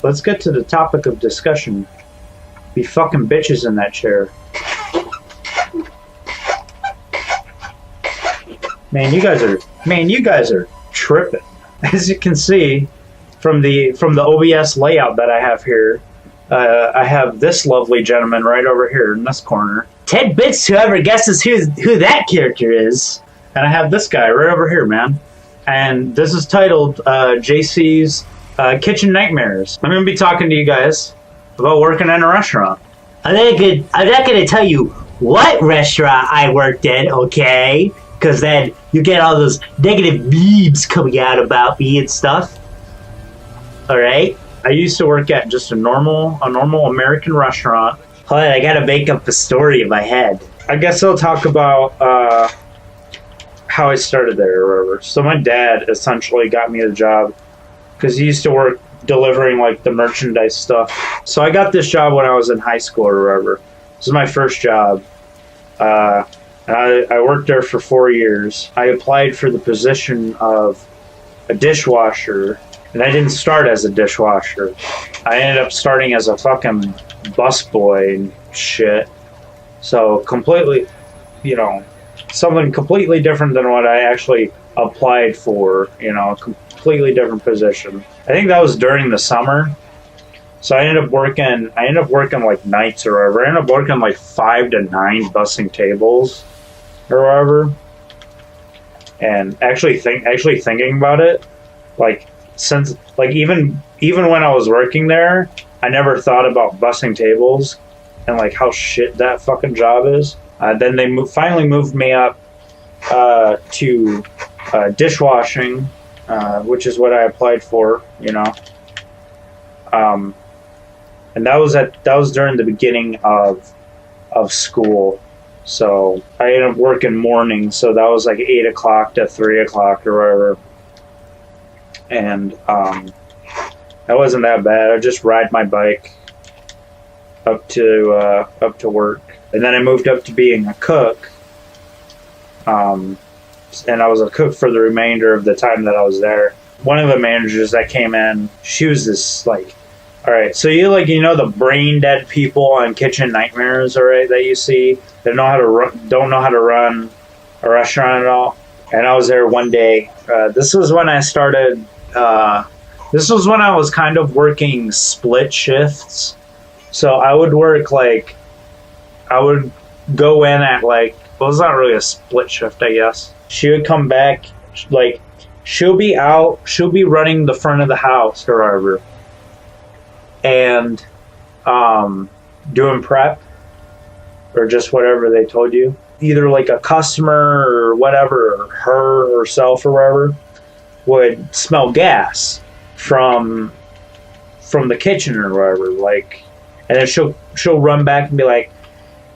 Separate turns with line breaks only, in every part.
let's get to the topic of discussion. Be fucking bitches in that chair. Man, you guys are tripping. As you can see from the OBS layout that I have here, I have this lovely gentleman right over here in this corner. 10 bits to whoever guesses who that character is. And I have this guy right over here, man. And this is titled JC's Kitchen Nightmares. I'm going to be talking to you guys about working in a restaurant.
I'm not going to tell you what restaurant I worked in, okay? Because then you get all those negative memes coming out about me and stuff. Alright?
I used to work at just a normal American restaurant.
Hold on, I gotta make up a story in my head.
I guess I'll talk about how I started there or whatever. So my dad essentially got me the job because he used to work delivering like the merchandise stuff. So I got this job when I was in high school or whatever. This is my first job. I worked there for 4 years. I applied for the position of a dishwasher, and I didn't start as a dishwasher. I ended up starting as a fucking busboy and shit. So completely, something completely different than what I actually applied for, a completely different position. I think that was during the summer. So I ended up working like nights or whatever. I ended up working like 5 to 9 bussing tables or whatever. And actually thinking about it, even when I was working there, I never thought about bussing tables and like how shit that fucking job is. Then they finally moved me up to dishwashing, which is what I applied for, and that was during the beginning of school. So I ended up working mornings, so that was like 8 o'clock to 3 o'clock or whatever. And that wasn't that bad. I just ride my bike up to work, and then I moved up to being a cook. And I was a cook for the remainder of the time that I was there. One of the managers that came in, she was this like, all right, so the brain dead people on Kitchen Nightmares, all right, that you see, they don't know how to run a restaurant at all. And I was there one day. This was when I started. This was when I was kind of working split shifts. So I would work I would go in at well, it's not really a split shift, I guess. She would come back, she'll be running the front of the house or whatever, and doing prep or just whatever they told you. Either like a customer or whatever, or her herself or whatever, would smell gas from the kitchen or whatever, and then she'll run back and be like,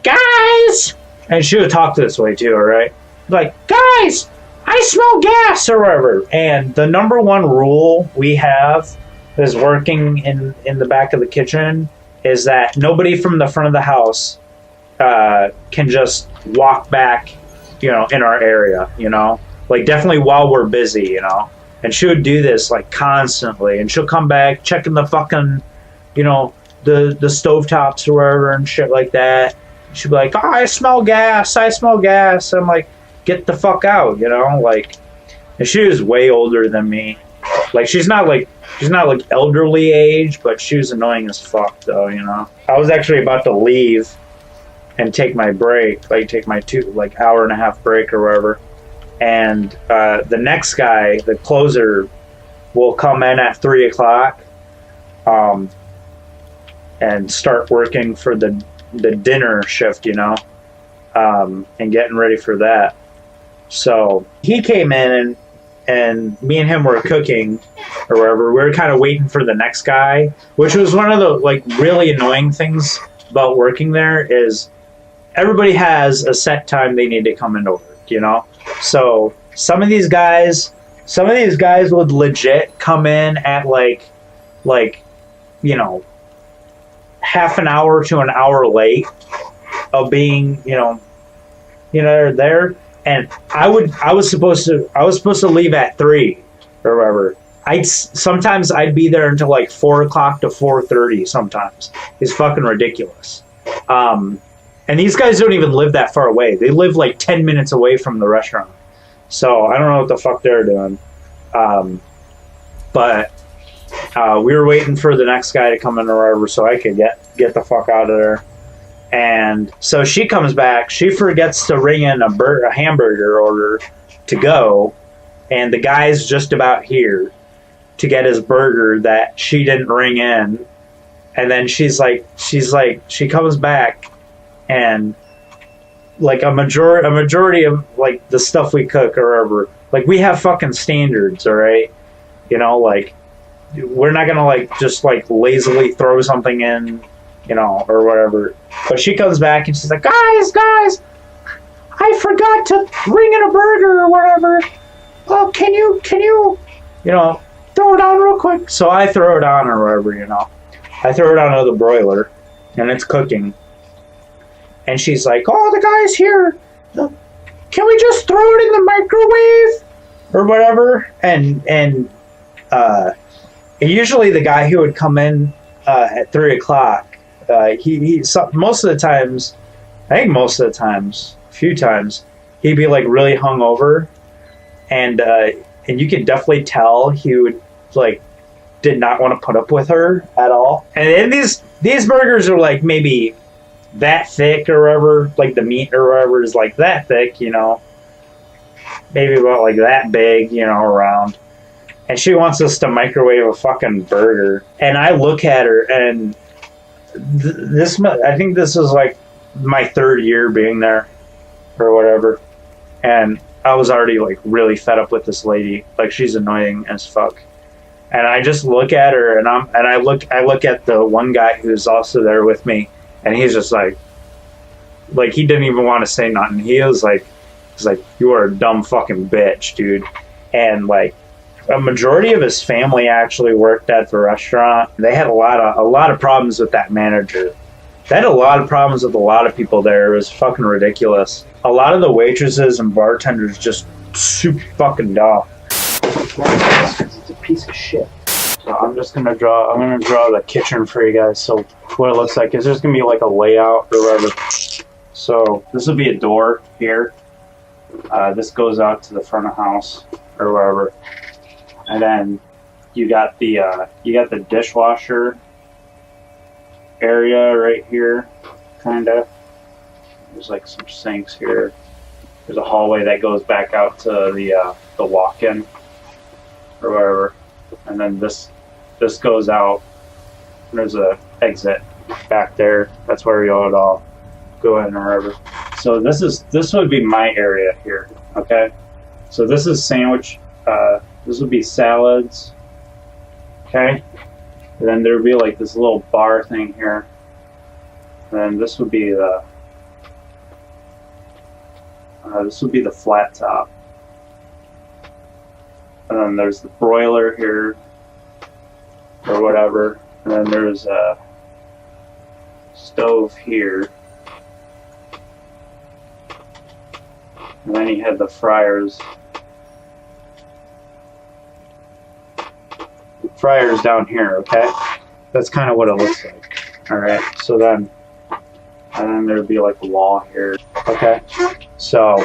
guys, and she would talk this way too, alright? Like, guys, I smell gas or whatever. And the number one rule we have is working in the back of the kitchen is that nobody from the front of the house can just walk back, in our area, definitely while we're busy, And she would do this constantly, and she'll come back checking the fucking, the stovetops or wherever and shit like that. She'd be like, oh, I smell gas. And I'm like, get the fuck out, And she was way older than me. She's not elderly age, but she was annoying as fuck though, I was actually about to leave and take my break, take my hour and a half break or whatever. And the next guy, the closer, will come in at 3 o'clock and start working for the dinner shift, and getting ready for that. So he came in and me and him were cooking or whatever. We were kind of waiting for the next guy, which was one of the really annoying things about working there is everybody has a set time they need to come into work, So some of these guys would legit come in at half an hour to an hour late of being, there. And I was supposed to leave at 3 or whatever. sometimes I'd be there until like 4 o'clock to 4:30. Sometimes it's fucking ridiculous. And these guys don't even live that far away. They live like 10 minutes away from the restaurant. So I don't know what the fuck they're doing. But we were waiting for the next guy to come in or whatever, so I could get the fuck out of there. And so she comes back. She forgets to ring in a hamburger order to go, and the guy's just about here to get his burger that she didn't ring in. And then she comes back, and like a majority of like the stuff we cook or whatever, like we have fucking standards, all right? You know, like we're not gonna like just like lazily throw something in, you know, or whatever. But she comes back and she's like, guys, I forgot to ring in a burger or whatever. Oh, can you, you know, throw it on real quick? So I throw it on or whatever, you know. I throw it onto the broiler, and it's cooking. And she's like, oh, the guy's here. Can we just throw it in the microwave? Or whatever. And usually the guy who would come in at 3 o'clock, most of the times, a few times, he'd be like really hungover. And you could definitely tell he would like did not want to put up with her at all. And then these burgers are like maybe that thick or whatever, like the meat or whatever is like that thick, you know, maybe about like that big, you know, around. And she wants us to microwave a fucking burger. And I look at her, and I think this is like my third year being there or whatever. And I was already like really fed up with this lady. Like, she's annoying as fuck. And I just look at her, and I look at the one guy who's also there with me, and he's just like he didn't even want to say nothing. He's like, you are a dumb fucking bitch, dude. And like a majority of his family actually worked at the restaurant. They had a lot of problems with that manager. They had a lot of problems with a lot of people there. It was fucking ridiculous. A lot of the waitresses and bartenders just super fucking dumb. It's a piece of shit. So I'm gonna draw the kitchen for you guys. So what it looks like is there's gonna be like a layout or whatever. So this will be a door here. This goes out to the front of house or wherever. And then you got the dishwasher area right here, kinda. There's like some sinks here. There's a hallway that goes back out to the walk-in or whatever. And then this goes out. There's a exit back there. That's where you'll all go in or whatever. So this would be my area here. Okay. So this is sandwich. This would be salads. Okay. And then there would be like this little bar thing here. And then this would be the flat top. And then there's the broiler here or whatever. And then there's a stove here. And then you had the fryers. Fryers down here, okay? That's kind of what it looks like. Alright, so then there'd be like a wall here. Okay? So,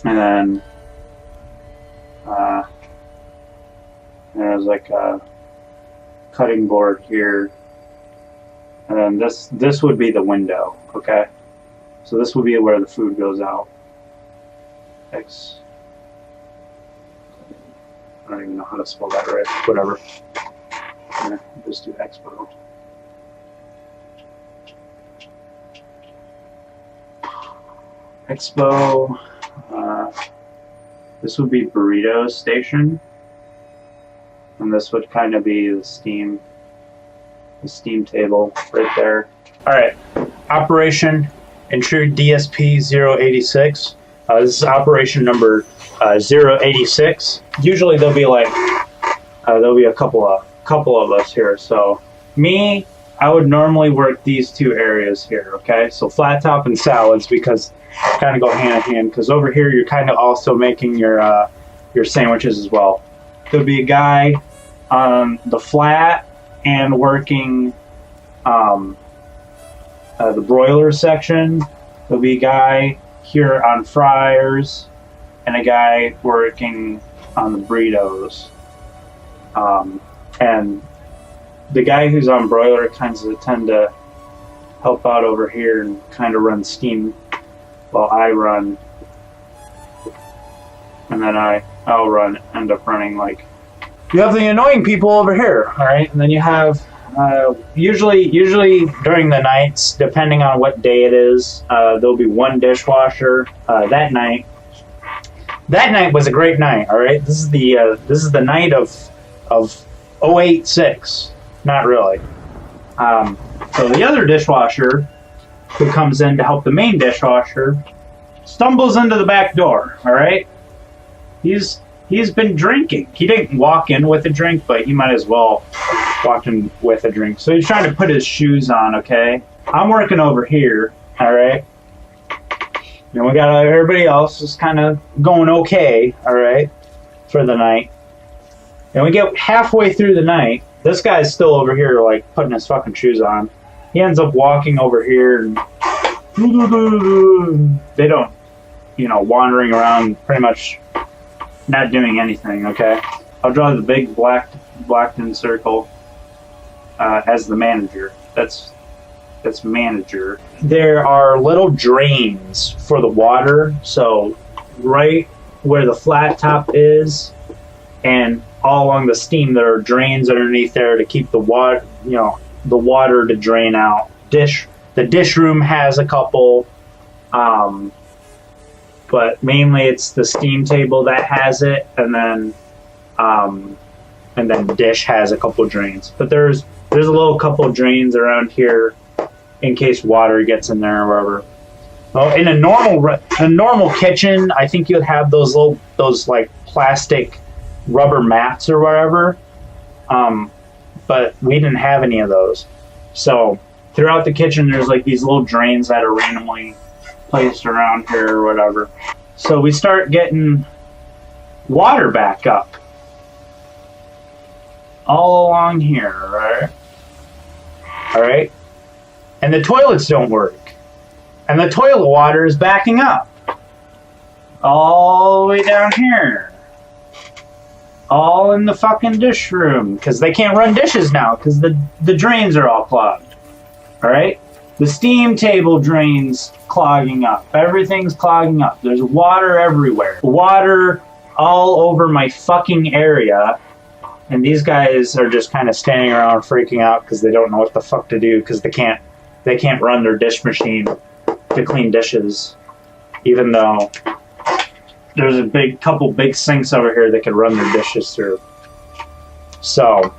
and then there's like a cutting board here. And then this would be the window, okay? So this would be where the food goes out. X. I don't even know how to spell that right. Whatever. Yeah, just do Expo. Expo. This would be burrito station, and this would kind of be the steam table right there. All right, operation intrude DSP 086. This is operation number 086. Usually there'll be a couple of us here. So me, I would normally work these two areas here. Okay, so flat top and salads, because kind of go hand in hand. Because over here you're kind of also making your sandwiches as well. There'll be a guy on the flat and working the broiler section. There'll be a guy here on fryers and a guy working on the burritos. And the guy who's on broiler kind of tend to help out over here and kind of run steam while I run, and then I'll end up running like. You have the annoying people over here, all right, and then you have usually during the nights, depending on what day it is, there'll be one dishwasher. That night was a great night. All right, this is the night of 086. Not really. So the other dishwasher who comes in to help the main dishwasher stumbles into the back door. All right, he's been drinking. He didn't walk in with a drink, but he might as well walk in with a drink. So he's trying to put his shoes on. Okay, I'm working over here. All right, and we got everybody else is kind of going okay. All right, for the night, and we get halfway through the night. This guy's still over here, like, putting his fucking shoes on. He ends up walking over here, and they don't, wandering around, pretty much not doing anything, okay? I'll draw the big blacked-in circle as the manager. That's manager. There are little drains for the water, so right where the flat top is, and all along the steam, there are drains underneath there to keep the water, the water to drain out. The dish room has a couple, but mainly it's the steam table that has it, and then dish has a couple drains. But there's a little couple drains around here in case water gets in there or wherever. Well, in a normal kitchen, I think you'd have those like plastic rubber mats or whatever, but we didn't have any of those. So throughout the kitchen, there's like these little drains that are randomly placed around here or whatever. So we start getting water back up all along here, right? All right, and the toilets don't work, and the toilet water is backing up all the way down here. All in the fucking dish room, because they can't run dishes now because the drains are all clogged. All right, the steam table drains clogging up. Everything's clogging up. There's water everywhere. Water all over my fucking area, and these guys are just kind of standing around freaking out because they don't know what the fuck to do because they can't run their dish machine to clean dishes, even though there's a couple big sinks over here that can run their dishes through. So,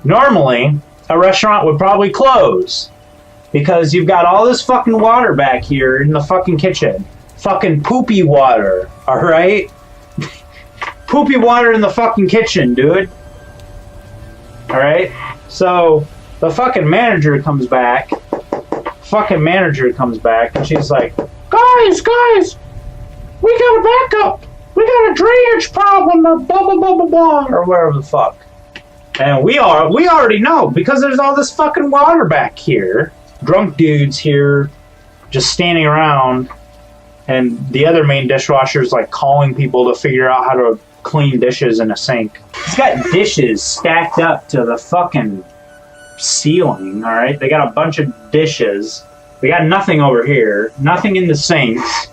normally, a restaurant would probably close because you've got all this fucking water back here in the fucking kitchen. Fucking poopy water, alright? Poopy water in the fucking kitchen, dude. Alright? So, the fucking manager comes back. And she's like, Guys! We got a backup. We got a drainage problem, or blah blah blah blah blah, or whatever the fuck. And we already know because there's all this fucking water back here. Drunk dudes here, just standing around, and the other main dishwasher's like calling people to figure out how to clean dishes in a sink. He's got dishes stacked up to the fucking ceiling. All right, they got a bunch of dishes. We got nothing over here. Nothing in the sinks.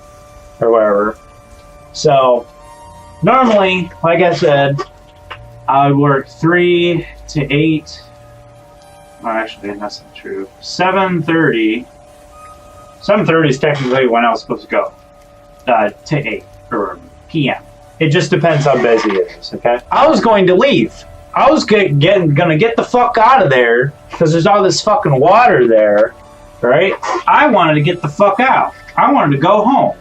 Or whatever. So, normally, like I said, I would work 3 to 8. Well, actually, that's not true. 7:30. 7:30 is technically when I was supposed to go. To 8 or p.m. It just depends how busy it is, okay? I was going to leave. I was gonna get the fuck out of there because there's all this fucking water there, right? I wanted to get the fuck out. I wanted to go home.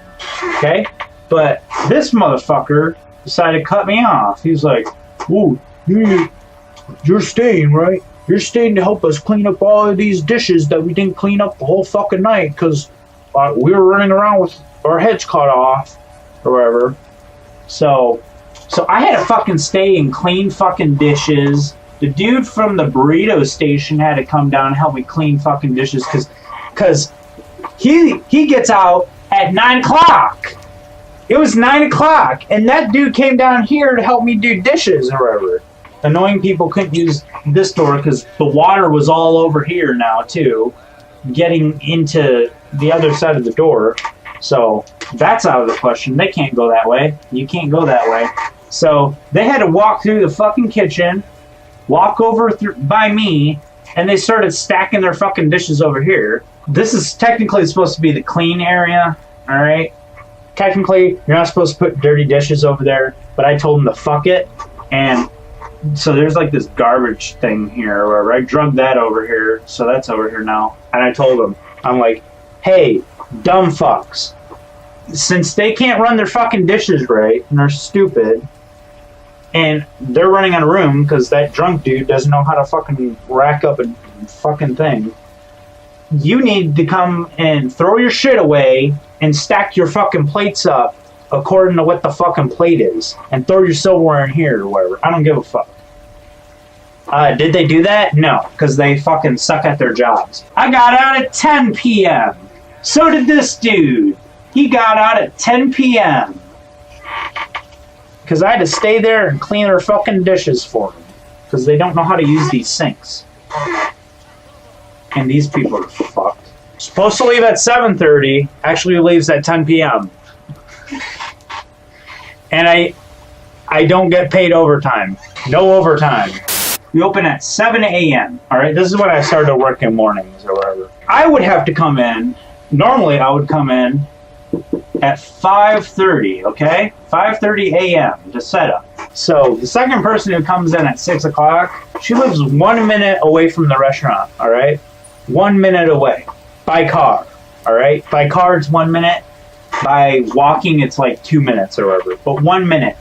Okay, but this motherfucker decided to cut me off. He's like, "Ooh, you're staying, right? You're staying to help us clean up all of these dishes that we didn't clean up the whole fucking night because we were running around with our heads cut off or whatever." So So I had to fucking stay and clean fucking dishes. The dude from the burrito station had to come down and help me clean fucking dishes because he gets out at 9 o'clock. It was 9 o'clock, and that dude came down here to help me do dishes or whatever. Annoying people couldn't use this door because the water was all over here now too, getting into the other side of the door. So that's out of the question. They can't go that way. You can't go that way. So they had to walk through the fucking kitchen, walk over by me, and they started stacking their fucking dishes over here. This is technically supposed to be the clean area, all right? Technically, you're not supposed to put dirty dishes over there, but I told them to fuck it, and so there's like this garbage thing here where I drugged that over here, so that's over here now. And I told them, I'm like, hey, dumb fucks, since they can't run their fucking dishes right and they're stupid, and they're running out of room because that drunk dude doesn't know how to fucking rack up a fucking thing, you need to come and throw your shit away and stack your fucking plates up according to what the fucking plate is, and throw your silverware in here or whatever. I don't give a fuck. Did they do that? No, because they fucking suck at their jobs. I got out at 10 p.m. So did this dude. He got out at 10 p.m. because I had to stay there and clean their fucking dishes for them because they don't know how to use these sinks. And these people are fucked. Supposed to leave at 7:30, actually leaves at 10 p.m. And I don't get paid overtime. No overtime. We open at 7 a.m. All right, this is when I started working mornings or whatever. I would have to come in. Normally, I would come in at 5:30. Okay, 5:30 a.m. to set up. So the second person who comes in at 6 o'clock, she lives 1 minute away from the restaurant. All right, 1 minute away by car. All right, by car it's 1 minute. By walking, it's like 2 minutes or whatever. But 1 minute.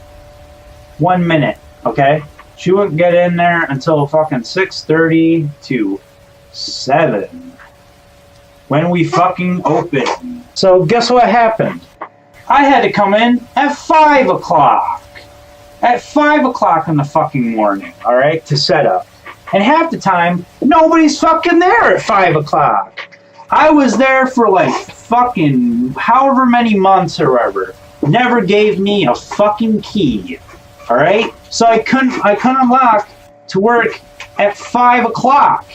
1 minute, okay? She wouldn't get in there until fucking 6:30 to 7. When we fucking open. So guess what happened? I had to come in at 5 o'clock. At 5 o'clock in the fucking morning, alright? To set up. And half the time, nobody's fucking there at 5 o'clock. I was there for like fucking however many months or whatever. Never gave me a fucking key. Alright? So I couldn't unlock to work at 5 o'clock.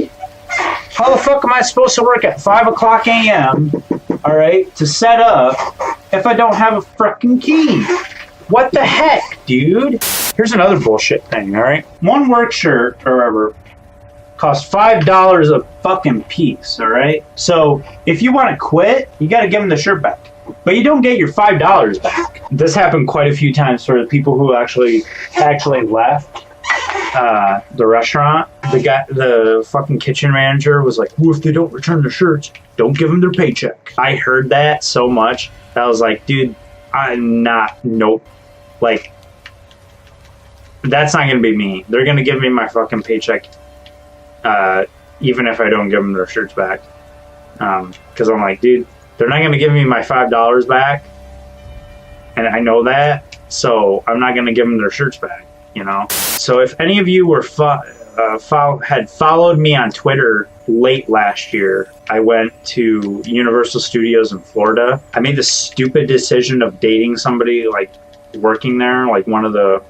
How the fuck am I supposed to work at 5 o'clock a.m., alright, to set up if I don't have a fucking key? What the heck, dude? Here's another bullshit thing, alright? One work shirt or whatever costs $5 a fucking piece, alright? So if you want to quit, you gotta give them the shirt back. But you don't get your $5 back. This happened quite a few times for the people who actually left the restaurant. The fucking kitchen manager was like, well, if they don't return their shirts, don't give them their paycheck. I heard that so much that I was like, dude, nope. Like, that's not gonna be me. They're gonna give me my fucking paycheck, even if I don't give them their shirts back. Because I'm like, dude, they're not going to give me my $5 back, and I know that, so I'm not going to give them their shirts back, you know? So if any of you were had followed me on Twitter late last year, I went to Universal Studios in Florida. I made the stupid decision of dating somebody, like, working there, like one of the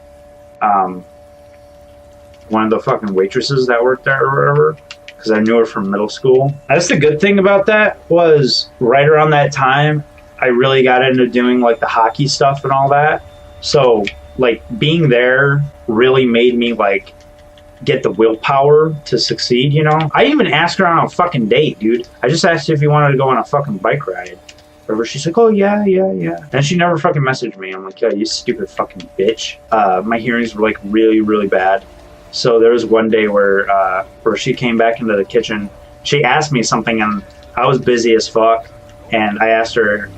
fucking waitresses that worked there or whatever. Because I knew her from middle school. That's the good thing about that was right around that time, I really got into doing like the hockey stuff and all that. So like being there really made me like get the willpower to succeed, you know? I even asked her on a fucking date, dude. I just asked her if you wanted to go on a fucking bike ride. Whatever. She's like, oh yeah. And she never fucking messaged me. I'm like, yeah, you stupid fucking bitch. My hearings were like really, really bad. So there was one day where she came back into the kitchen. She asked me something, and I was busy as fuck. And I asked her,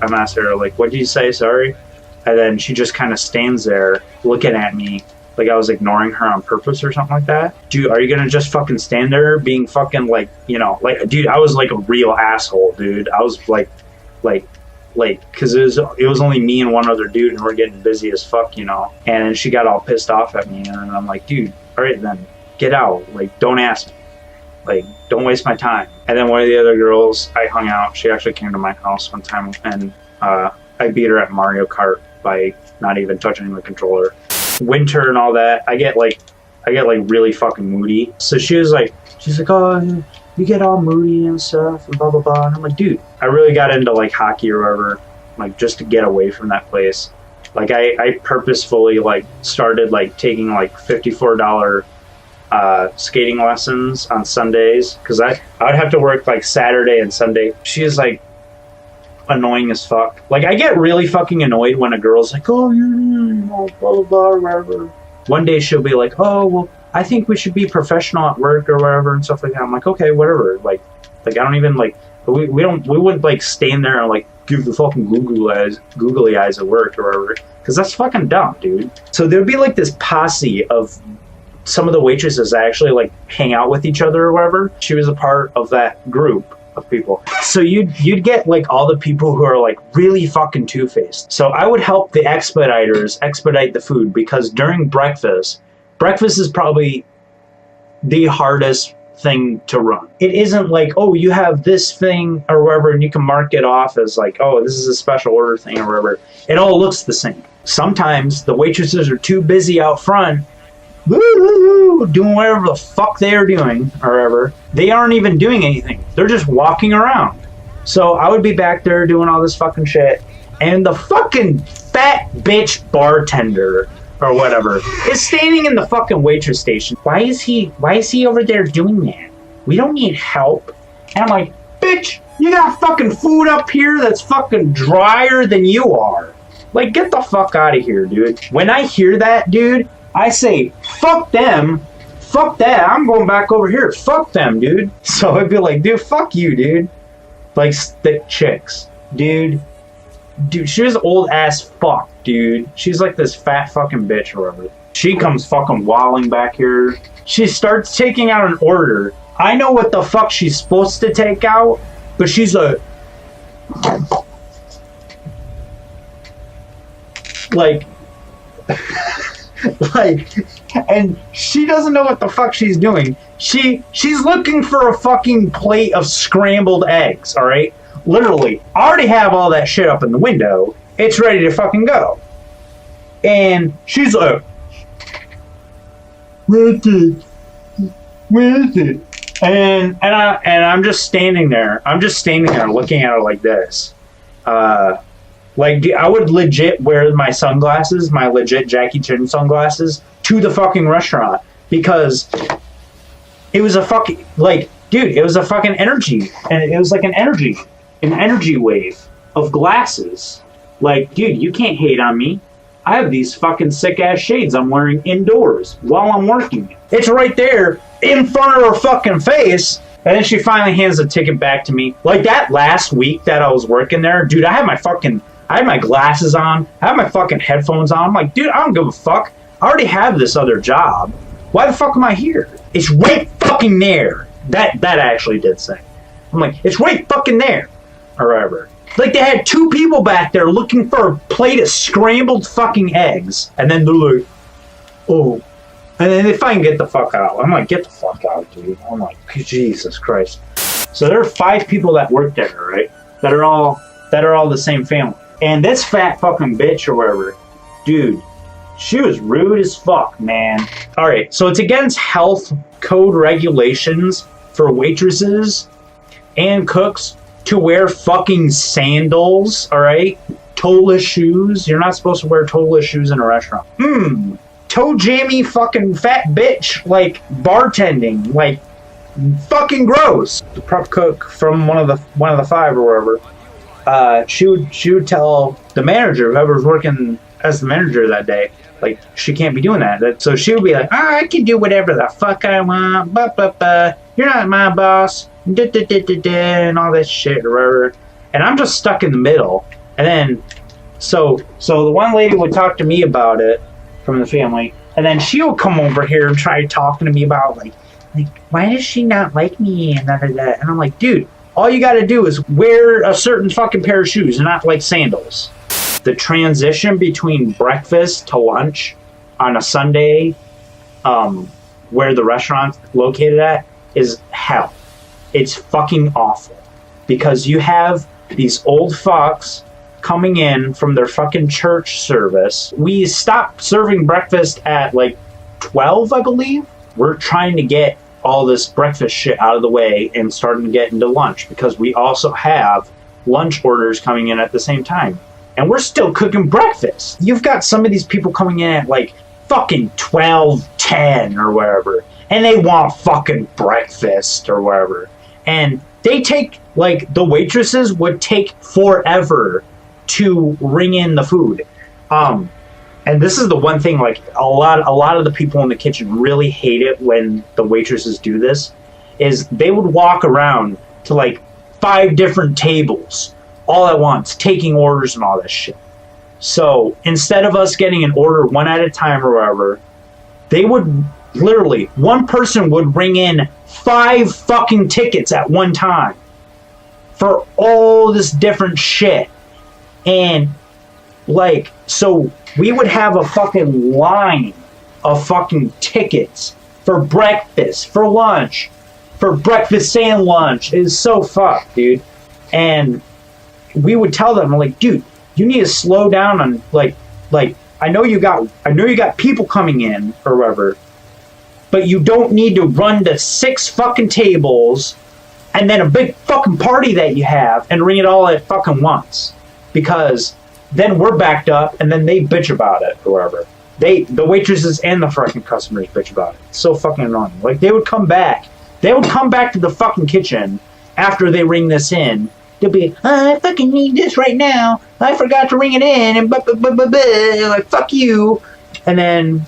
like, what did you say? Sorry. And then she just kind of stands there looking at me like I was ignoring her on purpose or something like that. Dude, are you going to just fucking stand there being fucking like, you know, like, dude, I was like a real asshole, dude. I was like like, because it was only me and one other dude, and we're getting busy as fuck, you know. And then she got all pissed off at me, and I'm like, dude, all right then, get out. Like, don't ask me. Like, don't waste my time. And then one of the other girls I hung out, she actually came to my house one time, and I beat her at Mario Kart by not even touching the controller. Winter and all that, I get like really fucking moody. So she's like, oh, you get all moody and stuff and blah blah blah. And I'm like, dude, I really got into like hockey or whatever, like just to get away from that place. Like I purposefully like started like taking like $54 skating lessons on Sundays, because I would have to work like Saturday and Sunday. She is like annoying as fuck. Like, I get really fucking annoyed when a girl's like, oh, you know, blah blah blah, whatever. One day she'll be like, oh, well, I think we should be professional at work or whatever and stuff like that. I'm like, okay, whatever. Like I don't even like, we wouldn't like stand there and like give the fucking googly eyes at work or whatever, because that's fucking dumb, dude. So there'd be like this posse of some of the waitresses that actually like hang out with each other or whatever. She was a part of that group of people. So you'd get like all the people who are like really fucking two-faced. So I would help the expediters expedite the food, because during breakfast is probably the hardest thing to run. It isn't like, oh, you have this thing or whatever and you can mark it off as like, oh, this is a special order thing or whatever. It all looks the same. Sometimes the waitresses are too busy out front doing whatever the fuck they are doing or whatever. They aren't even doing anything. They're just walking around. So I would be back there doing all this fucking shit, and the fucking fat bitch bartender or whatever is standing in the fucking waitress station. Why is he over there doing that? We don't need help. And I'm like, bitch, you got fucking food up here that's fucking drier than you are. Like, get the fuck out of here, dude. When I hear that, dude, I say, fuck them. Fuck that. I'm going back over here. Fuck them, dude. So I'd be like, dude, fuck you, dude. Like, thick chicks. Dude, she was old as fuck, dude. She's like this fat fucking bitch or whatever. She comes fucking walling back here. She starts taking out an order. I know what the fuck she's supposed to take out, but she's a... like... like, and she doesn't know what the fuck she's doing. She's looking for a fucking plate of scrambled eggs, alright? Literally, I already have all that shit up in the window. It's ready to fucking go. And she's like, where is it? And I'm just standing there. I'm just standing there looking at her like this. Like, I would legit wear my sunglasses, my legit Jackie Chan sunglasses, to the fucking restaurant, because it was a fucking, like, dude, it was a fucking energy, and it was like an energy wave of glasses. Like, dude, you can't hate on me. I have these fucking sick-ass shades I'm wearing indoors while I'm working. It's right there in front of her fucking face. And then she finally hands the ticket back to me. Like, that last week that I was working there, dude, I had my glasses on. I had my fucking headphones on. I'm like, dude, I don't give a fuck. I already have this other job. Why the fuck am I here? It's right fucking there. That actually did say. I'm like, it's right fucking there. Or whatever. Like, they had two people back there looking for a plate of scrambled fucking eggs. And then they're like, oh. And then they finally get the fuck out. I'm like, get the fuck out, dude. I'm like, Jesus Christ. So there are 5 people that work there, right? That are all the same family. And this fat fucking bitch or whatever, dude, she was rude as fuck, man. Alright, so it's against health code regulations for waitresses and cooks to wear fucking sandals, alright? Toeless shoes. You're not supposed to wear toeless shoes in a restaurant. Toe jammy fucking fat bitch, like, bartending, like, fucking gross. The prep cook from one of the 5 or whatever, she would tell the manager, whoever was working as the manager that day, like, she can't be doing that. So she would be like, I can do whatever the fuck I want, you're not my boss, and all that shit or whatever. And I'm just stuck in the middle. And then, so the one lady would talk to me about it from the family, and then she would come over here and try talking to me about like why does she not like me and that. And I'm like, dude, All you got to do is wear a certain fucking pair of shoes and not like sandals. The transition between breakfast to lunch on a Sunday, where the restaurant's located at, is hell. It's fucking awful. Because you have these old fucks coming in from their fucking church service. We stopped serving breakfast at like 12, I believe. We're trying to get all this breakfast shit out of the way and starting to get into lunch because we also have lunch orders coming in at the same time. And we're still cooking breakfast. You've got some of these people coming in at like fucking 12, 10 or whatever, and they want fucking breakfast or whatever. And they take, like, the waitresses would take forever to ring in the food. And this is the one thing, like, a lot of the people in the kitchen really hate it when the waitresses do this, is they would walk around to, like, 5 different tables all at once, taking orders and all this shit. So, instead of us getting an order one at a time or whatever, they would literally, one person would ring in 5 fucking tickets at one time for all this different shit. And, like, so we would have a fucking line of fucking tickets for breakfast, for lunch, for breakfast and lunch. It's so fucked, dude. And we would tell them, like, dude, you need to slow down on, like, I know you got people coming in or whatever, but you don't need to run to 6 fucking tables and then a big fucking party that you have and ring it all at fucking once. Because then we're backed up and then they bitch about it or whatever. The waitresses and the fucking customers bitch about it. It's so fucking annoying. Like, they would come back to the fucking kitchen after they ring this in. They'll be, I fucking need this right now. I forgot to ring it in and like, fuck you. And then,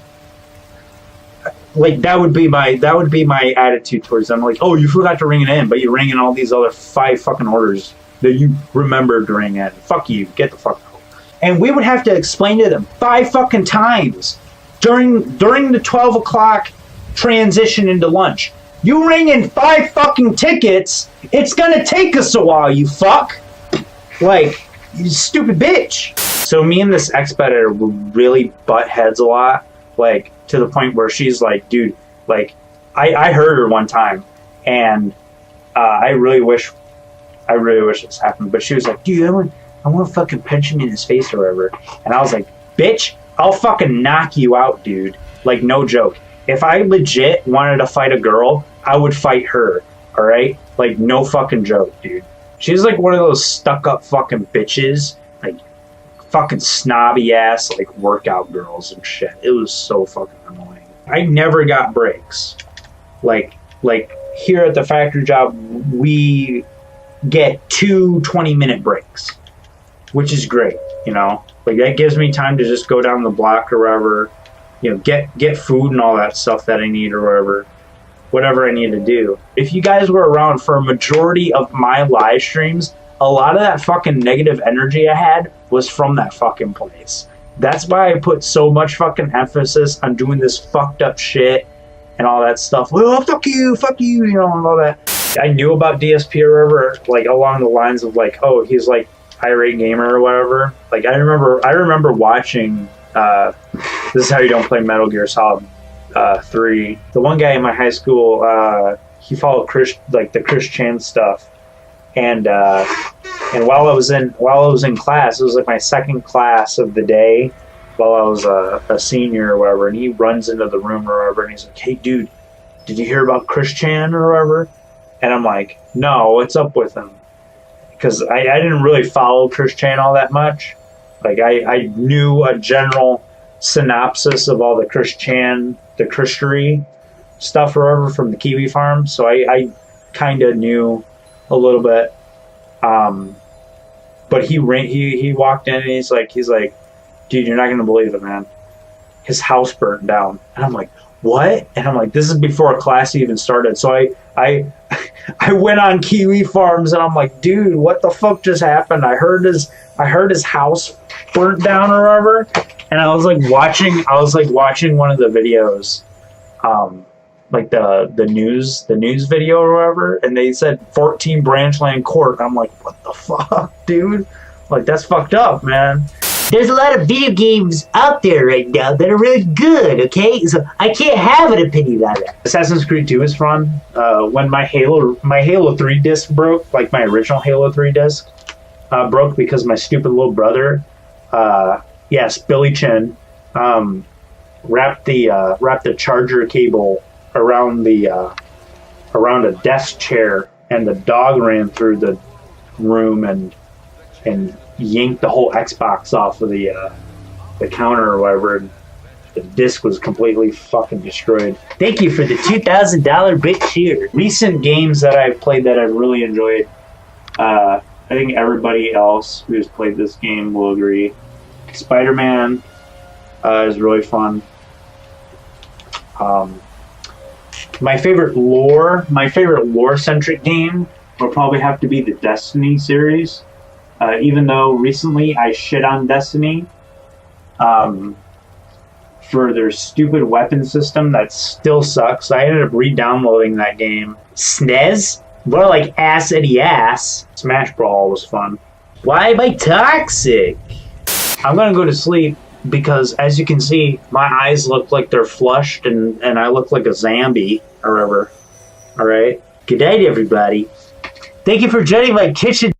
like, that would be my attitude towards them. Like, oh, you forgot to ring it in, but you ring in all these other 5 fucking orders that you remembered to ring in. Fuck you. Get the fuck out. And we would have to explain to them 5 fucking times during the 12 o'clock transition into lunch. You ring in 5 fucking tickets, it's gonna take us a while, you fuck. Like, you stupid bitch. So me and this expeditor would really butt heads a lot, like, to the point where she's like, dude, like, I heard her one time, and I really wish this happened, but she was like, dude, I want to fucking punch him in his face or whatever. And I was like, bitch, I'll fucking knock you out, dude. Like, no joke. If I legit wanted to fight a girl, I would fight her, alright? Like, no fucking joke, dude. She's like one of those stuck-up fucking bitches, like, fucking snobby-ass, like, workout girls and shit. It was so fucking annoying. I never got breaks. Like, here at the factory job, we get 2 20-minute breaks, which is great, you know? Like, that gives me time to just go down the block or wherever, you know, get food and all that stuff that I need or whatever I need to do. If you guys were around for a majority of my live streams, a lot of that fucking negative energy I had was from that fucking place. That's why I put so much fucking emphasis on doing this fucked up shit and all that stuff. Well, fuck you, you know, and all that. I knew about DSP or whatever, like, along the lines of, like, oh, he's like irate gamer or whatever. Like, I remember watching this is how you don't play Metal Gear Solid 3. The one guy in my high school, he followed the Chris Chan stuff, and while I was in class, it was like my second class of the day, while I was a senior or whatever, and he runs into the room or whatever, and he's like, hey dude, did you hear about Chris Chan or whatever? And I'm like, no, what's up with him? Because I didn't really follow Chris Chan all that much. Like, I knew a general synopsis of all the Chris Chan, the Christery stuff or whatever from the Kiwi Farm, so I kind of knew a little bit. But he walked in and he's like, dude, you're not gonna believe it, man. His house burnt down. And I'm like, what? And I'm like, this is before class even started. So I went on Kiwi Farms and I'm like, dude, what the fuck just happened? I heard his house burnt down or whatever. And I was like watching one of the videos, like the news video or whatever, and they said 14 Branchland Court. I'm like, what the fuck, dude? Like, that's fucked up, man.
There's a lot of video games out there right now that are really good, okay? So I can't have an opinion on that.
Assassin's Creed 2 is fun. When my Halo 3 disc broke, like my original Halo 3 disc, broke because my stupid little brother, yes, Billy Chin, wrapped the charger cable around a desk chair, and the dog ran through the room and yanked the whole Xbox off of the counter or whatever. And the disc was completely fucking destroyed.
Thank you for the $2,000 bit cheer.
Recent games that I've played that I've really enjoyed. I think everybody else who's played this game will agree. Spider-Man is really fun. My favorite lore-centric game will probably have to be the Destiny series. Even though recently I shit on Destiny for their stupid weapon system that still sucks. I ended up re-downloading that game.
SNES? More like ass any ass.
Smash Brawl was fun.
Why am I toxic?
I'm gonna go to sleep because, as you can see, my eyes look like they're flushed and I look like a zombie or whatever. Alright?
Good night, everybody. Thank you for joining my kitchen